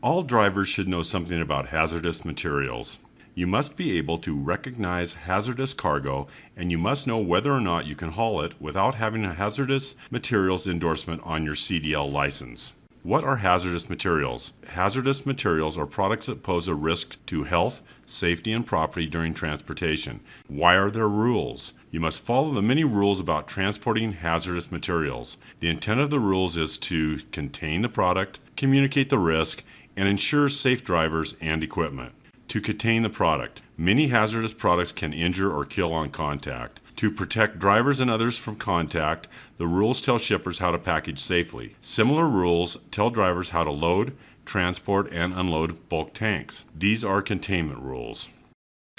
All drivers should know something about hazardous materials. You must be able to recognize hazardous cargo, and you must know whether or not you can haul it without having a hazardous materials endorsement on your CDL license. What are hazardous materials? Hazardous materials are products that pose a risk to health, safety, and property during transportation. Why are there rules? You must follow the many rules about transporting hazardous materials. The intent of the rules is to contain the product, communicate the risk, and ensure safe drivers and equipment. To contain the product. Many hazardous products can injure or kill on contact. To protect drivers and others from contact, the rules tell shippers how to package safely. Similar rules tell drivers how to load, transport, and unload bulk tanks. These are containment rules.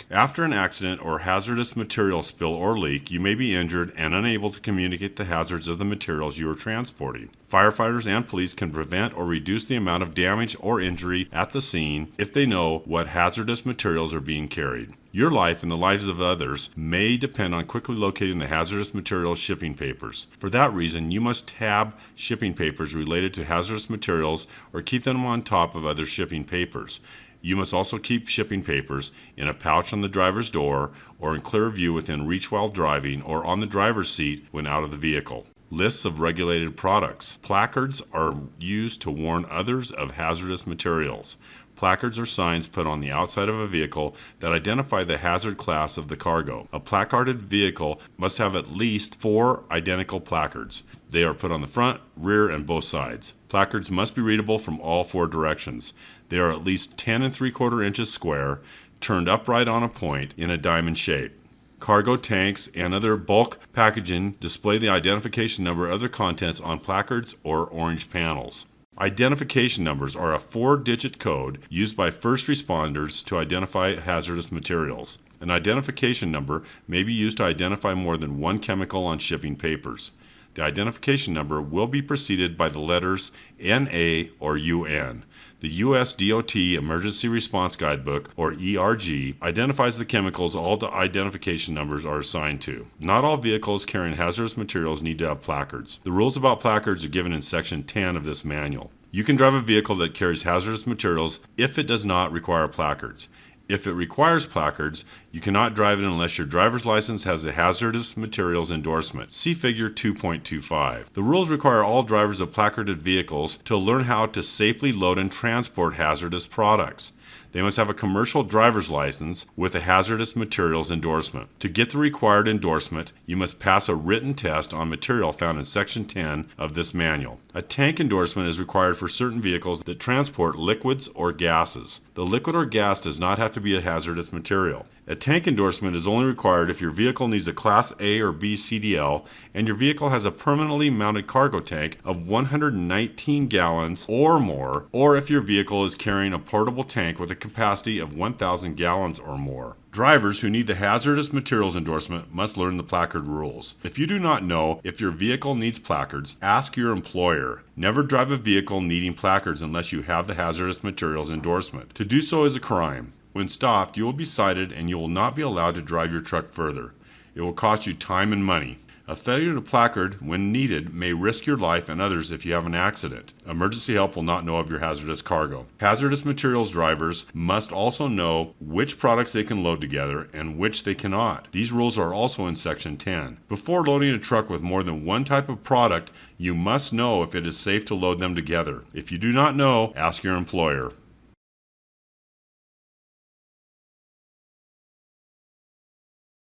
After an accident or hazardous material spill or leak, you may be injured and unable to communicate the hazards of the materials you are transporting. Firefighters and police can prevent or reduce the amount of damage or injury at the scene if they know what hazardous materials are being carried. Your life and the lives of others may depend on quickly locating the hazardous materials shipping papers. For that reason, you must tab shipping papers related to hazardous materials or keep them on top of other shipping papers. You must also keep shipping papers in a pouch on the driver's door or in clear view within reach while driving or on the driver's seat when out of the vehicle. Lists of regulated products. Placards are used to warn others of hazardous materials. Placards are signs put on the outside of a vehicle that identify the hazard class of the cargo. A placarded vehicle must have at least 4 identical placards. They are put on the front, rear, and both sides. Placards must be readable from all 4 directions. They are at least 10 3/4 inches square, turned upright on a point in a diamond shape. Cargo tanks and other bulk packaging display the identification number of their contents on placards or orange panels. Identification numbers are a 4-digit code used by first responders to identify hazardous materials. An identification number may be used to identify more than one chemical on shipping papers. The identification number will be preceded by the letters NA or UN. The U.S. DOT Emergency Response Guidebook, or ERG, identifies the chemicals all the identification numbers are assigned to. Not all vehicles carrying hazardous materials need to have placards. The rules about placards are given in Section 10 of this manual. You can drive a vehicle that carries hazardous materials if it does not require placards. If it requires placards, you cannot drive it unless your driver's license has a hazardous materials endorsement. See Figure 2.25. The rules require all drivers of placarded vehicles to learn how to safely load and transport hazardous products. They must have a commercial driver's license with a hazardous materials endorsement. To get the required endorsement, you must pass a written test on material found in Section 10 of this manual. A tank endorsement is required for certain vehicles that transport liquids or gases. The liquid or gas does not have to be a hazardous material. A tank endorsement is only required if your vehicle needs a Class A or B CDL and your vehicle has a permanently mounted cargo tank of 119 gallons or more, or if your vehicle is carrying a portable tank with a capacity of 1,000 gallons or more. Drivers who need the hazardous materials endorsement must learn the placard rules. If you do not know if your vehicle needs placards, ask your employer. Never drive a vehicle needing placards unless you have the hazardous materials endorsement. To do so is a crime. When stopped, you will be cited and you will not be allowed to drive your truck further. It will cost you time and money. A failure to placard, when needed, may risk your life and others if you have an accident. Emergency help will not know of your hazardous cargo. Hazardous materials drivers must also know which products they can load together and which they cannot. These rules are also in Section 10. Before loading a truck with more than one type of product, you must know if it is safe to load them together. If you do not know, ask your employer.